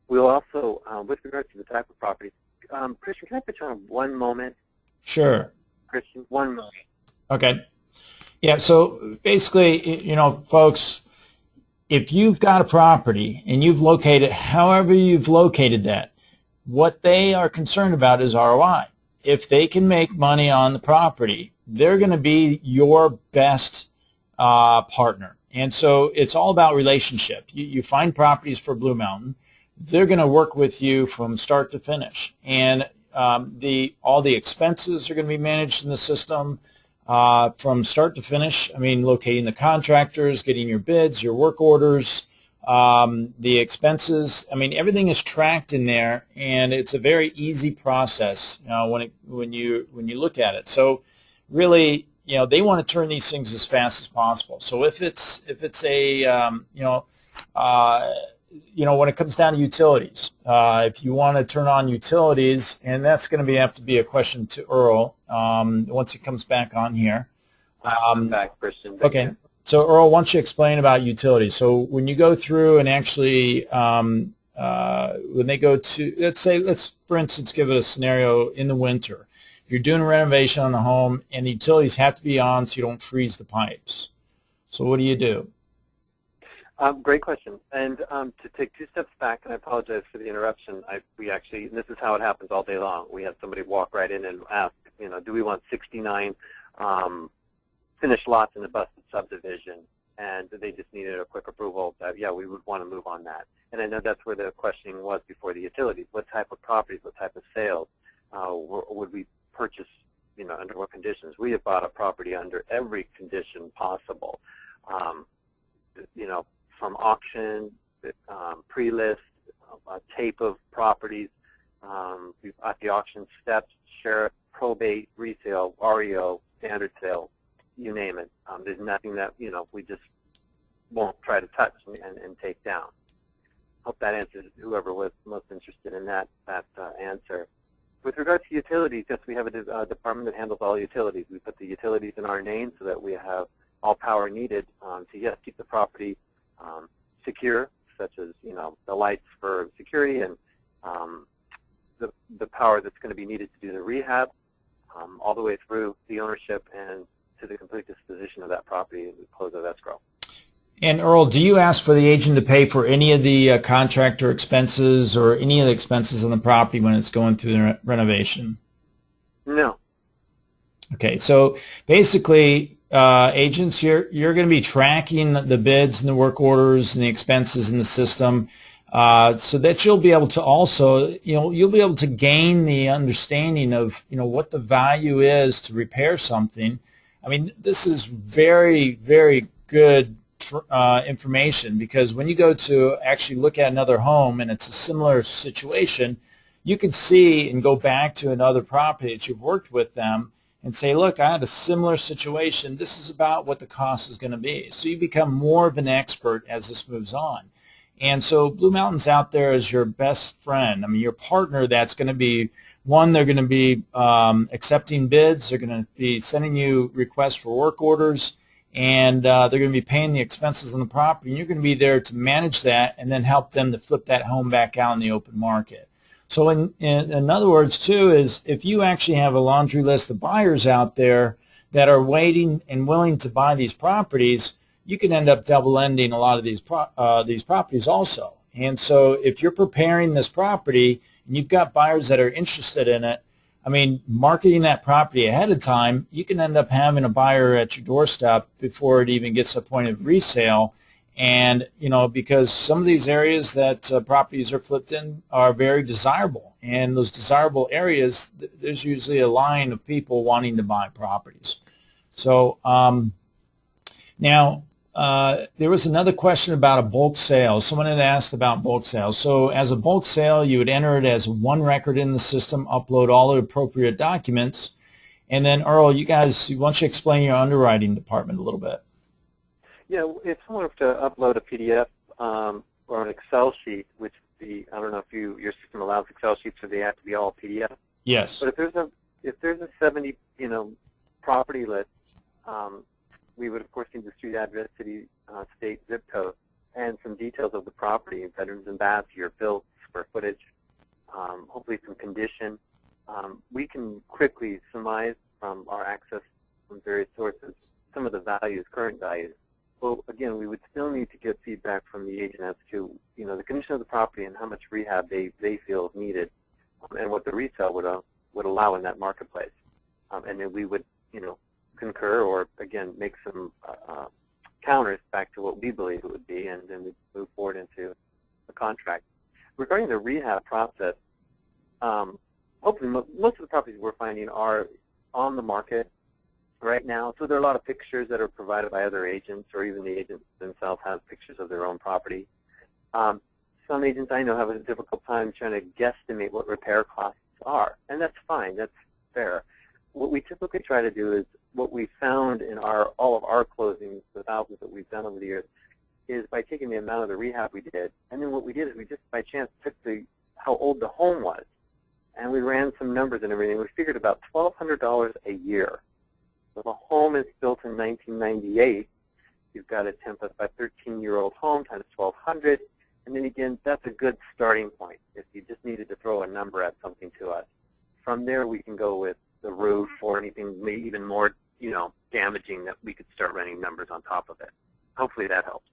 We'll also, with regard to the type of property, Christian, can I put you on one moment? Sure. Christian, one moment. Okay. Yeah, so basically, folks, if you've got a property and you've located, however you've located that, what they are concerned about is ROI. If they can make money on the property, they're going to be your best partner. And so it's all about relationship. You find properties for Blue Mountain. They're going to work with you from start to finish. And all the expenses are going to be managed in the system from start to finish. I mean, locating the contractors, getting your bids, your work orders, the expenses. I mean, everything is tracked in there, and it's a very easy process when you look at it. So really, they want to turn these things as fast as possible. So if it's a when it comes down to utilities, if you want to turn on utilities, and that's going to have to be a question to Earl once he comes back on here. I'm back, Christian. Okay. So Earl, why don't you explain about utilities? So when you go through and actually, when they go to, let's for instance give it a scenario in the winter. You're doing a renovation on the home, and the utilities have to be on so you don't freeze the pipes. So what do you do? Great question. And to take 2 steps back, and I apologize for the interruption, and this is how it happens all day long. We have somebody walk right in and ask, do we want 69 finished lots in a busted subdivision? And they just needed a quick approval that, yeah, we would want to move on that. And I know that's where the questioning was before the utilities. What type of properties, what type of sales would we purchase, under what conditions? We have bought a property under every condition possible, from auction, pre-list, a tape of properties, we've got the auction steps, sheriff, probate, resale, REO, standard sale, you name it. There's nothing that, we just won't try to touch and take down. Hope that answers whoever was most interested in that answer. With regard to utilities, yes, we have a department that handles all utilities. We put the utilities in our name so that we have all power needed to, yes, keep the property secure, such as, the lights for security and the power that's going to be needed to do the rehab, all the way through the ownership and to the complete disposition of that property and the close of escrow. And Earl, do you ask for the agent to pay for any of the contractor expenses or any of the expenses on the property when it's going through the renovation? No. Okay, so basically, agents, you're going to be tracking the bids and the work orders and the expenses in the system, so that you'll be able to also, you'll be able to gain the understanding of, what the value is to repair something. I mean, this is very, very good information, because when you go to actually look at another home and it's a similar situation, you can see and go back to another property that you've worked with them and say, look, I had a similar situation. This is about what the cost is going to be. So you become more of an expert as this moves on. And so Blue Mountain's out there as your best friend. I mean, your partner that's going to be, one, they're going to be accepting bids. They're going to be sending you requests for work orders, and they're going to be paying the expenses on the property. And you're going to be there to manage that and then help them to flip that home back out in the open market. So in other words, too, is if you actually have a laundry list of buyers out there that are waiting and willing to buy these properties, you can end up double-ending a lot of these properties also. And so if you're preparing this property and you've got buyers that are interested in it, I mean, marketing that property ahead of time, you can end up having a buyer at your doorstep before it even gets to a point of resale. And, because some of these areas that properties are flipped in are very desirable. And those desirable areas, there's usually a line of people wanting to buy properties. So now, there was another question about a bulk sale. Someone had asked about bulk sales. So as a bulk sale, you would enter it as one record in the system, upload all the appropriate documents, and then, Earl, you guys, why don't you explain your underwriting department a little bit? Yeah, if someone were to upload a PDF or an Excel sheet, which I don't know if your system allows Excel sheets, or they have to be all PDF. Yes. But if there's a 70 property list, we would of course need the street address, city, state, zip code, and some details of the property, bedrooms and baths, year built, square footage, hopefully some condition. We can quickly surmise from our access from various sources some of the values, current values. Well, again, we would still need to get feedback from the agent as to, the condition of the property and how much rehab they feel is needed, and what the resale would allow in that marketplace. And then we would, concur or, again, make some counters back to what we believe it would be, and then we move forward into a contract. Regarding the rehab process, hopefully most of the properties we're finding are on the market right now. So there are a lot of pictures that are provided by other agents, or even the agents themselves have pictures of their own property. Some agents I know have a difficult time trying to guesstimate what repair costs are, and that's fine. That's fair. What we typically try to do is, what we found in all of our closings, the thousands that we've done over the years, is by taking the amount of the rehab we did, and then what we did is we just by chance took how old the home was, and we ran some numbers and everything. We figured about $1,200 a year. So if a home is built in 1998, you've got a 10 plus by 13-year-old home times 1,200, and then again, that's a good starting point if you just needed to throw a number at something to us. From there, we can go with the roof or anything maybe even more, damaging, that we could start running numbers on top of it. Hopefully that helps.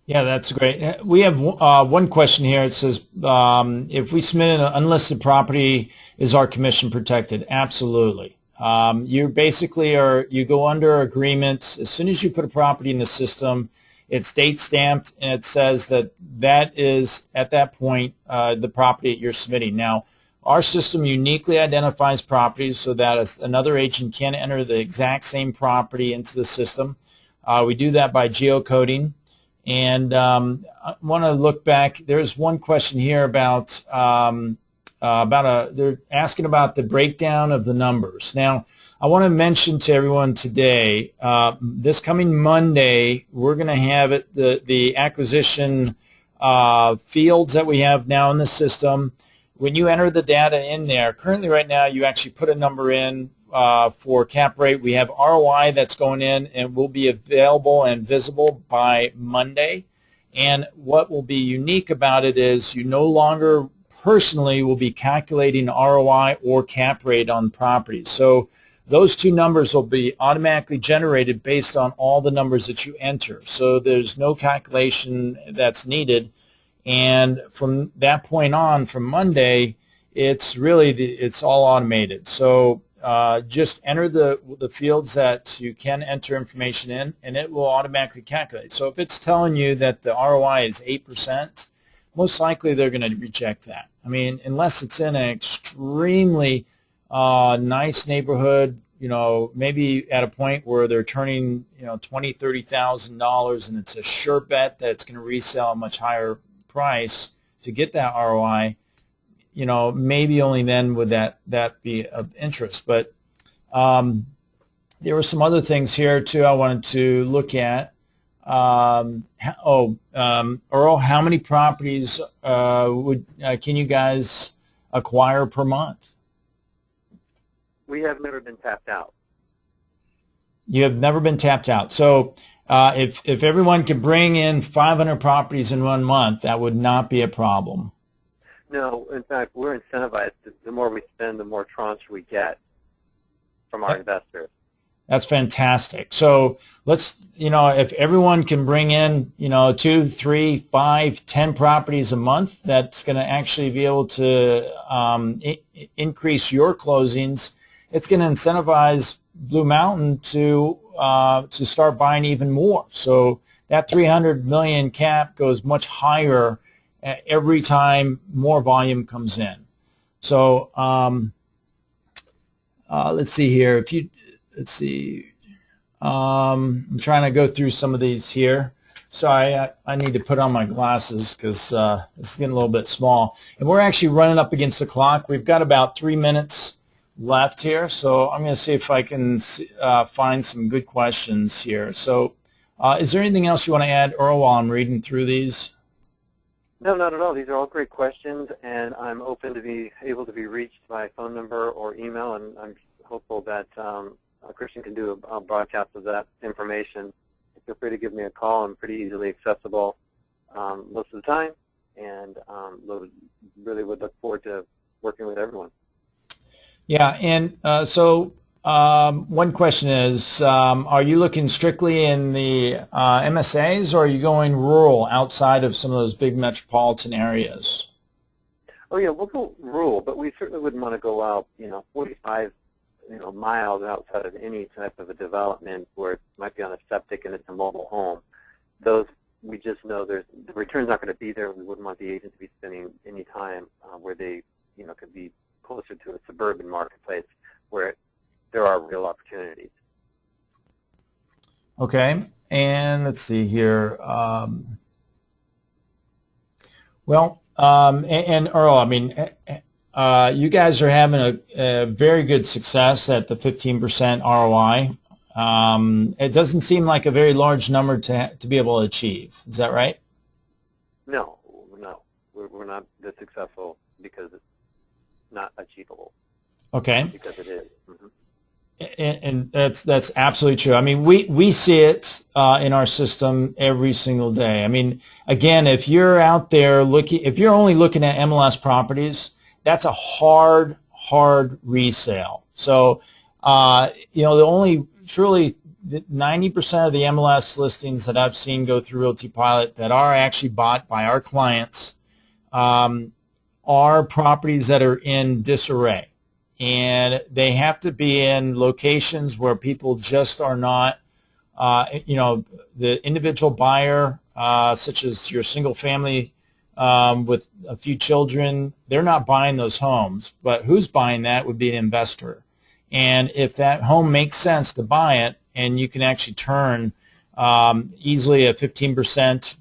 Yeah, that's great. We have one question here. It says, if we submit an unlisted property, is our commission protected? Absolutely. You basically you go under agreements. As soon as you put a property in the system, It's date stamped, and it says that that is, at that point, the property that you're submitting. Now, our system uniquely identifies properties so that another agent can enter the exact same property into the system. We do that by geocoding. And I want to look back. There's one question here about they're asking about the breakdown of the numbers. Now, I want to mention to everyone today, this coming Monday, we're going to have the acquisition fields that we have now in the system. When you enter the data in there, currently right now you actually put a number in for cap rate. We have ROI that's going in and will be available and visible by Monday. And what will be unique about it is you no longer personally will be calculating ROI or cap rate on properties. So those two numbers will be automatically generated based on all the numbers that you enter. So there's no calculation that's needed. And from that point on, from Monday, it's really it's all automated. So just enter the fields that you can enter information in, and it will automatically calculate. So if it's telling you that the ROI is 8%, most likely they're going to reject that. I mean, unless it's in an extremely nice neighborhood, maybe at a point where they're turning, $20,000, $30,000, and it's a sure bet that it's going to resell a much higher price to get that ROI, maybe only then would that be of interest. But there were some other things here too I wanted to look at. Earl, how many properties can you guys acquire per month? We have never been tapped out. You have never been tapped out. So if everyone could bring in 500 properties in 1 month, that would not be a problem. No, in fact, we're incentivized. The more we spend, the more tranche we get from our investors. That's fantastic. So let's, if everyone can bring in, 2, 3, 5, 10 properties a month, that's going to actually be able to increase your closings. It's going to incentivize Blue Mountain to start buying even more. So that 300 million cap goes much higher every time more volume comes in. So let's see here. I'm trying to go through some of these here. Sorry, I need to put on my glasses because this is getting a little bit small. And we're actually running up against the clock. We've got about 3 minutes left here, so I'm going to see if I can find some good questions here. So is there anything else you want to add, Earl, while I'm reading through these? No, not at all. These are all great questions, and I'm open to be able to be reached by phone number or email, and I'm hopeful that Christian can do a broadcast of that information. Feel free to give me a call. I'm pretty easily accessible most of the time, and really would look forward to working with everyone. Yeah, and so one question is, are you looking strictly in the MSAs, or are you going rural outside of some of those big metropolitan areas? Oh yeah, we'll go rural, but we certainly wouldn't want to go out, 45 miles outside of any type of a development where it might be on a septic and it's a mobile home. Those, we just know the return's not going to be there. We wouldn't want the agent to be spending any time where they, could be closer to a suburban marketplace where there are real opportunities. Okay, and let's see here. And Earl, I mean, you guys are having a very good success at the 15% ROI. It doesn't seem like a very large number to be able to achieve. Is that right? No. We're not this successful because it's not achievable. Okay. Because it is. Mm-hmm. And that's absolutely true. I mean, we see it in our system every single day. I mean, again, if you're out there if you're only looking at MLS properties, that's a hard resale. So, the only truly 90% of the MLS listings that I've seen go through Realty Pilot that are actually bought by our clients are properties that are in disarray. And they have to be in locations where people just are not the individual buyer, such as your single family with a few children, they're not buying those homes. But who's buying that would be an investor. And if that home makes sense to buy it, and you can actually turn easily a 15%,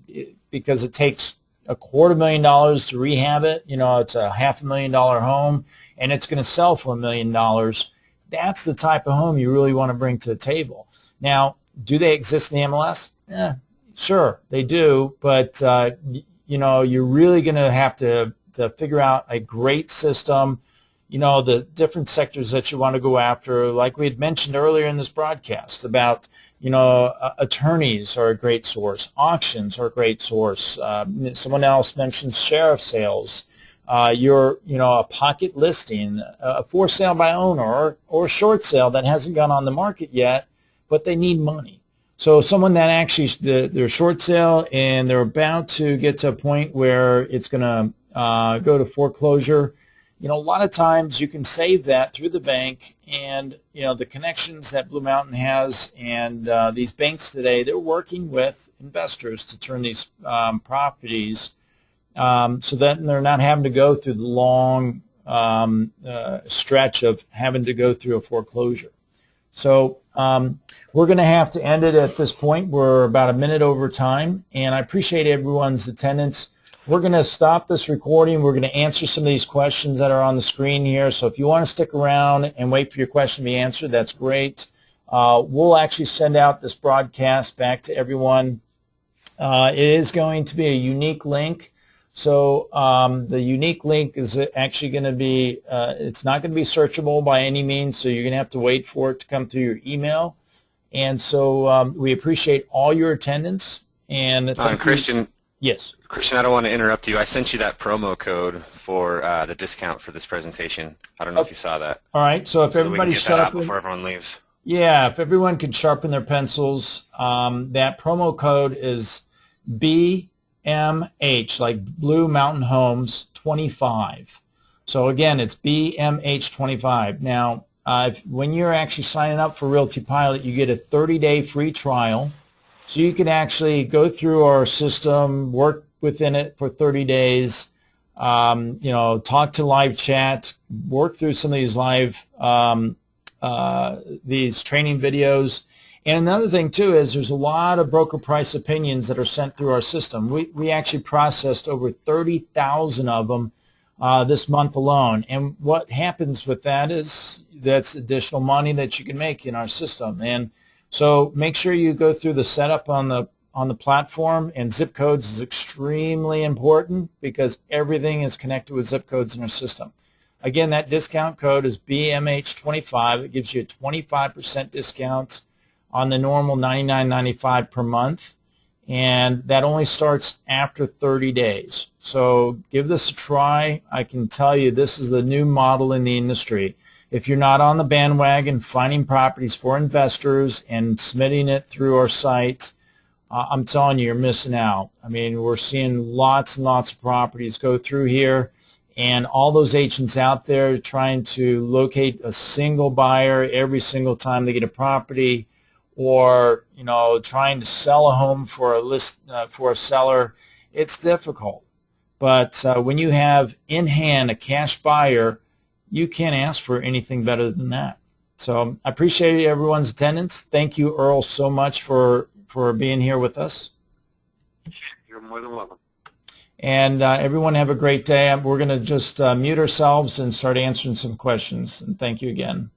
because it takes $250,000 to rehab it. It's a $500,000 home, and it's going to sell for $1 million. That's the type of home you really want to bring to the table. Now, do they exist in the MLS? Yeah, sure, they do, but you're really going to have to figure out a great system. The different sectors that you want to go after, like we had mentioned earlier in this broadcast about, attorneys are a great source, auctions are a great source. Someone else mentioned sheriff sales. A pocket listing, a for sale by owner, or a short sale that hasn't gone on the market yet, but they need money. So someone that actually, they're short sale and they're about to get to a point where it's going to go to foreclosure. A lot of times you can save that through the bank, and the connections that Blue Mountain has, and these banks today, they're working with investors to turn these properties so that they're not having to go through the long stretch of having to go through a foreclosure. So we're going to have to end it at this point. We're about a minute over time, and I appreciate everyone's attendance. We're going to stop this recording. We're going to answer some of these questions that are on the screen here. So if you want to stick around and wait for your question to be answered, that's great. We'll actually send out this broadcast back to everyone. It is going to be a unique link. So the unique link is actually going to be, it's not going to be searchable by any means, so you're going to have to wait for it to come through your email. And so we appreciate all your attendance. And Christian. Yes. Christian, I don't want to interrupt you. I sent you that promo code for the discount for this presentation. I don't know if you saw that. All right. So if everybody get that out before everyone leaves. Yeah, if everyone could sharpen their pencils, that promo code is BMH, like Blue Mountain Homes 25. So again, it's BMH 25. Now, when you're actually signing up for Realty Pilot, you get a 30-day free trial. So you can actually go through our system, work within it for 30 days, talk to live chat, work through some of these live, these training videos. And another thing, too, is there's a lot of broker price opinions that are sent through our system. We actually processed over 30,000 of them this month alone. And what happens with that is that's additional money that you can make in our system. And so make sure you go through the setup on the platform, and zip codes is extremely important because everything is connected with zip codes in our system. Again, that discount code is BMH25. It gives you a 25% discount on the normal $99.95 per month, and that only starts after 30 days. So give this a try. I can tell you this is the new model in the industry. If you're not on the bandwagon finding properties for investors and submitting it through our site, I'm telling you, you're missing out. I mean, we're seeing lots and lots of properties go through here, and all those agents out there trying to locate a single buyer every single time they get a property, or trying to sell a home for a seller. It's difficult. But when you have in hand a cash buyer, you can't ask for anything better than that. So I appreciate everyone's attendance. Thank you, Earl, so much for being here with us. You're more than welcome. And everyone have a great day. We're going to just mute ourselves and start answering some questions. And thank you again.